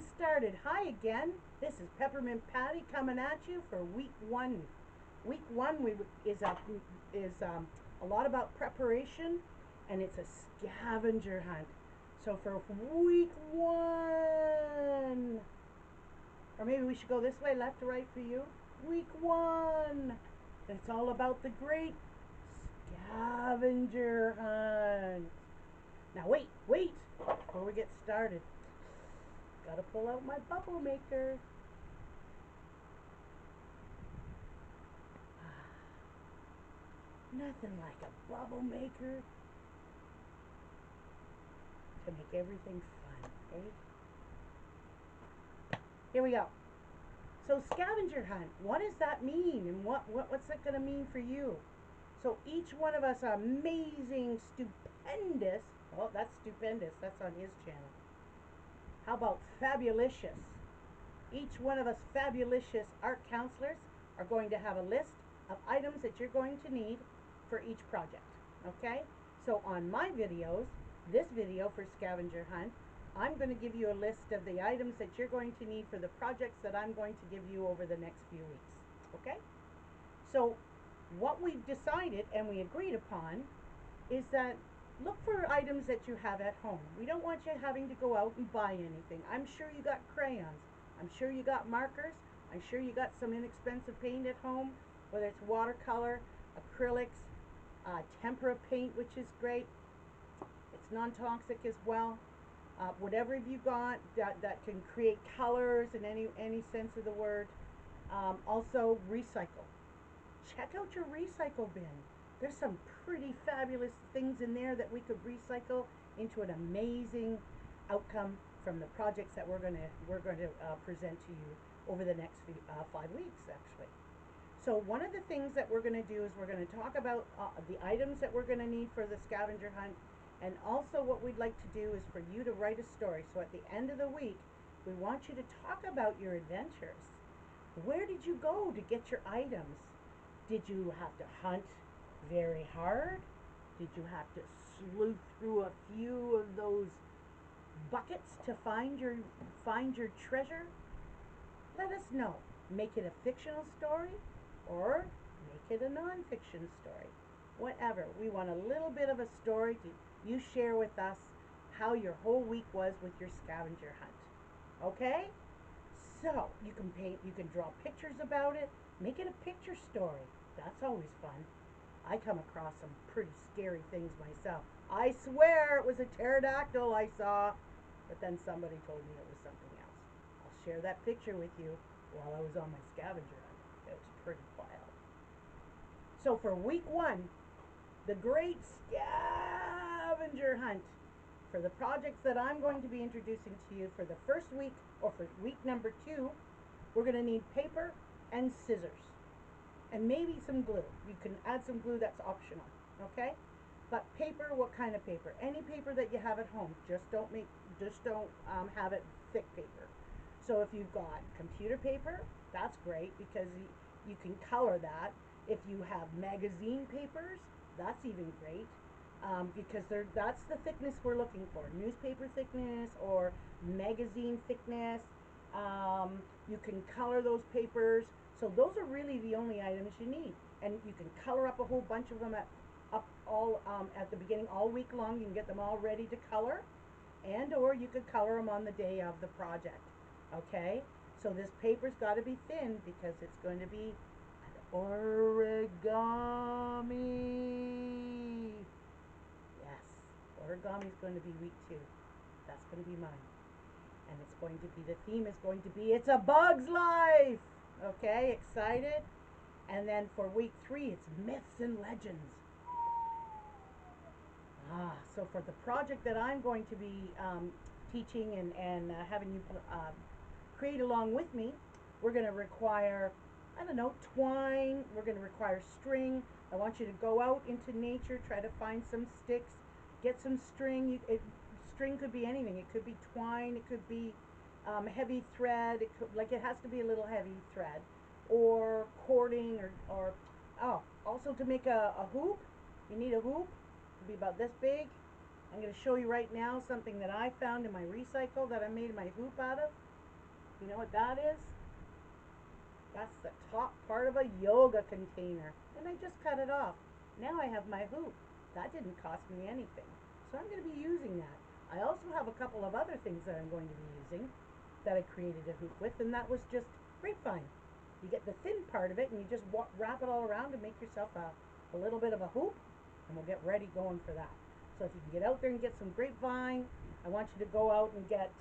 getting started. Hi again. This is Peppermint Patty coming at you for week one. Week one is a lot about preparation, and it's a scavenger hunt. So for week one, or maybe we should go this way, left to right for you. Week one. It's all about the great scavenger hunt. Now wait, before we get started. Gotta pull out my bubble maker. Nothing like a bubble maker to make everything fun, right? Here we go. So scavenger hunt, what does that mean? And what's that gonna mean for you? So each one of us are amazing, stupendous. Oh, that's stupendous. That's on his channel. How about fabulicious? Each one of us fabulicious art counselors are going to have a list of items that you're going to need for each project. Okay? So on my videos, this video for scavenger hunt, I'm going to give you a list of the items that you're going to need for the projects that I'm going to give you over the next few weeks. Okay? So what we've decided and we agreed upon is that look for items that you have at home. We don't want you having to go out and buy anything. I'm sure you got crayons. I'm sure you got markers. I'm sure you got some inexpensive paint at home, whether it's watercolor, acrylics, tempera paint, which is great. It's non-toxic as well. Whatever you got that can create colors in any sense of the word. Also, recycle. Check out your recycle bin. There's some pretty fabulous things in there that we could recycle into an amazing outcome from the projects that we're going to present to you over the next 5 weeks, actually. So one of the things that we're going to do is we're going to talk about the items that we're going to need for the scavenger hunt, and also what we'd like to do is for you to write a story. So at the end of the week, we want you to talk about your adventures. Where did you go to get your items? Did you have to hunt very hard? Did you have to sleuth through a few of those buckets to find your treasure? Let us know. Make it a fictional story or make it a non-fiction story. Whatever. We want a little bit of a story to you share with us how your whole week was with your scavenger hunt. Okay? So you can paint, you can draw pictures about it. Make it a picture story. That's always fun. I come across some pretty scary things myself. I swear it was a pterodactyl I saw, but then somebody told me it was something else. I'll share that picture with you while I was on my scavenger hunt. It was pretty wild. So for week one, the great scavenger hunt, for the projects that I'm going to be introducing to you for the first week, or for week number 2, we're going to need paper and scissors. And maybe some glue. You can add some glue, that's optional, okay? But paper, what kind of paper? Any paper that you have at home. Just don't have it thick paper. So if you've got computer paper, that's great because you can color that. If you have magazine papers, that's even great because that's the thickness we're looking for. Newspaper thickness or magazine thickness. You can color those papers. So those are really the only items you need. And you can color up a whole bunch of them at the beginning all week long. You can get them all ready to color. And or you could color them on the day of the project. Okay? So this paper's got to be thin because it's going to be an origami. Yes, origami is going to be week 2. That's going to be mine. And it's going to be, the theme is going to be, it's a bug's life. Okay, excited? And then for week 3, it's myths and legends. So for the project that I'm going to be teaching and having you create along with me, we're going to require, I don't know, twine. We're going to require string. I want you to go out into nature, try to find some sticks, get some string. String could be anything. It could be twine. It could be heavy thread. It has to be a little heavy thread, or cording, or also to make a hoop, you need a hoop. It'll be about this big. I'm going to show you right now something that I found in my recycle that I made my hoop out of. You know what that is? That's the top part of a yoga container. And I just cut it off. Now I have my hoop. That didn't cost me anything. So I'm going to be using that. I also have a couple of other things that I'm going to be using that I created a hoop with, and that was just grapevine. You get the thin part of it, and you just wrap it all around and make yourself a little bit of a hoop, and we'll get ready going for that. So if you can get out there and get some grapevine, I want you to go out and get,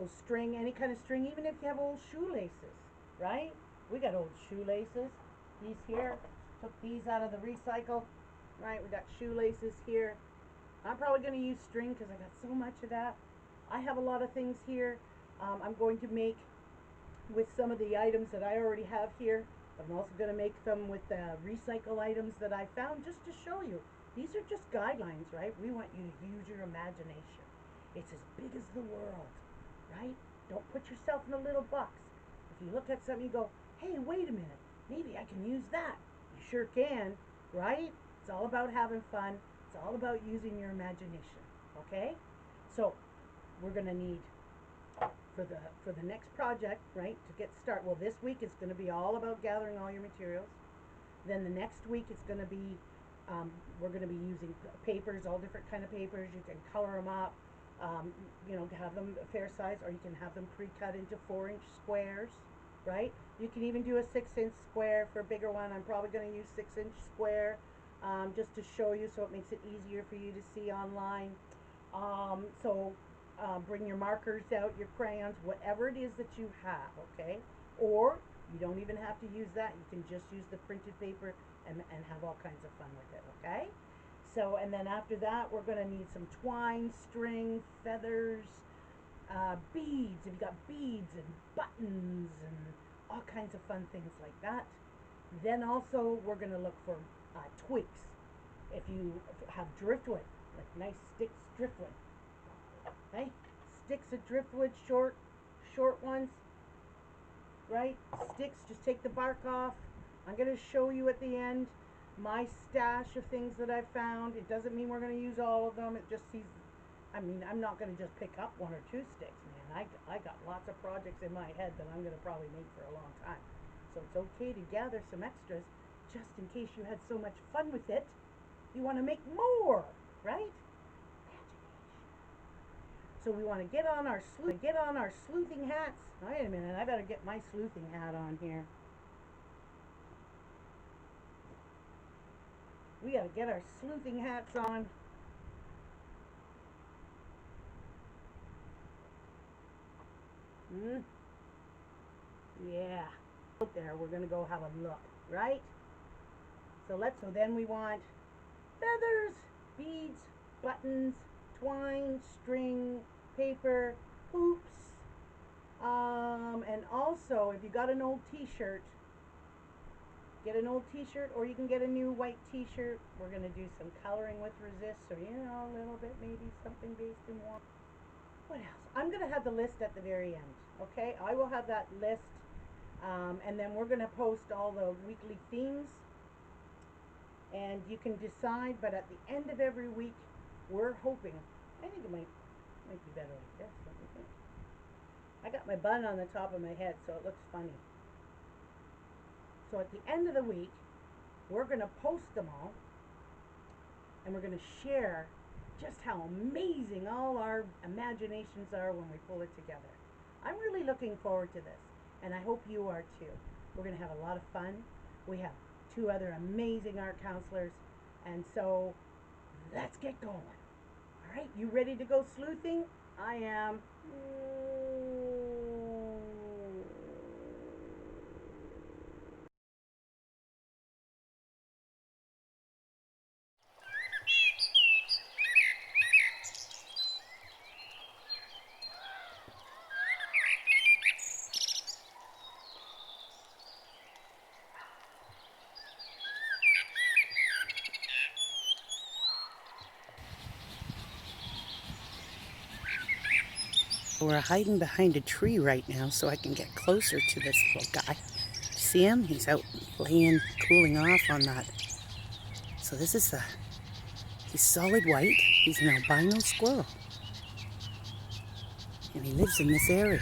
string, any kind of string, even if you have old shoelaces, right? We got old shoelaces. These here, took these out of the recycle, right? We got shoelaces here. I'm probably going to use string because I got so much of that. I have a lot of things here. I'm going to make with some of the items that I already have here. I'm also going to make them with the recycle items that I found just to show you. These are just guidelines, right? We want you to use your imagination. It's as big as the world, right? Don't put yourself in a little box. If you look at something, you go, hey, wait a minute. Maybe I can use that. You sure can, right? It's all about having fun. It's all about using your imagination, okay? So we're going to need, for the next project, right, to get started. Well, this week it's going to be all about gathering all your materials. Then the next week it's going to be, we're going to be using papers, all different kind of papers. You can color them up, have them a fair size, or you can have them pre-cut into 4-inch squares, right? You can even do a 6-inch square for a bigger one. I'm probably going to use 6-inch square. Just to show you, so it makes it easier for you to see online. Bring your markers out, your crayons, whatever it is that you have, okay? Or you don't even have to use that. You can just use the printed paper and have all kinds of fun with it, okay? So, and then after that, we're going to need some twine, string, feathers, beads. If you've got beads and buttons and all kinds of fun things like that. Then also, we're going to look for twigs. If you have driftwood, like nice sticks driftwood, okay? Sticks of driftwood, short ones, right? Sticks, just take the bark off. I'm going to show you at the end my stash of things that I found. It doesn't mean we're going to use all of them. It just sees, I'm not going to just pick up 1 or 2 sticks, man. I got lots of projects in my head that I'm going to probably make for a long time. So it's okay to gather some extras just in case you had so much fun with it. You want to make more, right? So we want to get on our sleuthing hats. Wait a minute, I better get my sleuthing hat on here. We got to get our sleuthing hats on. Yeah. Out there, we're going to go have a look, right? So then we want feathers, beads, buttons, twine, string, paper, hoops, and also if you got an old t-shirt, get an old t-shirt, or you can get a new white t-shirt. We're going to do some coloring with resist, so a little bit, maybe something based in water. What else? I'm going to have the list at the very end, okay? I will have that list, and then we're going to post all the weekly themes, and you can decide, but at the end of every week, we're hoping, I think it might be better like this, what do you think? I got my bun on the top of my head, so it looks funny. So at the end of the week, we're going to post them all, and we're going to share just how amazing all our imaginations are when we pull it together. I'm really looking forward to this, and I hope you are too. We're going to have a lot of fun. We have 2 other amazing art counselors, and so let's get going. All right, you ready to go sleuthing? I am. We're hiding behind a tree right now so I can get closer to this little guy. See him? He's out laying, cooling off on that. So this is he's solid white. He's an albino squirrel. And he lives in this area.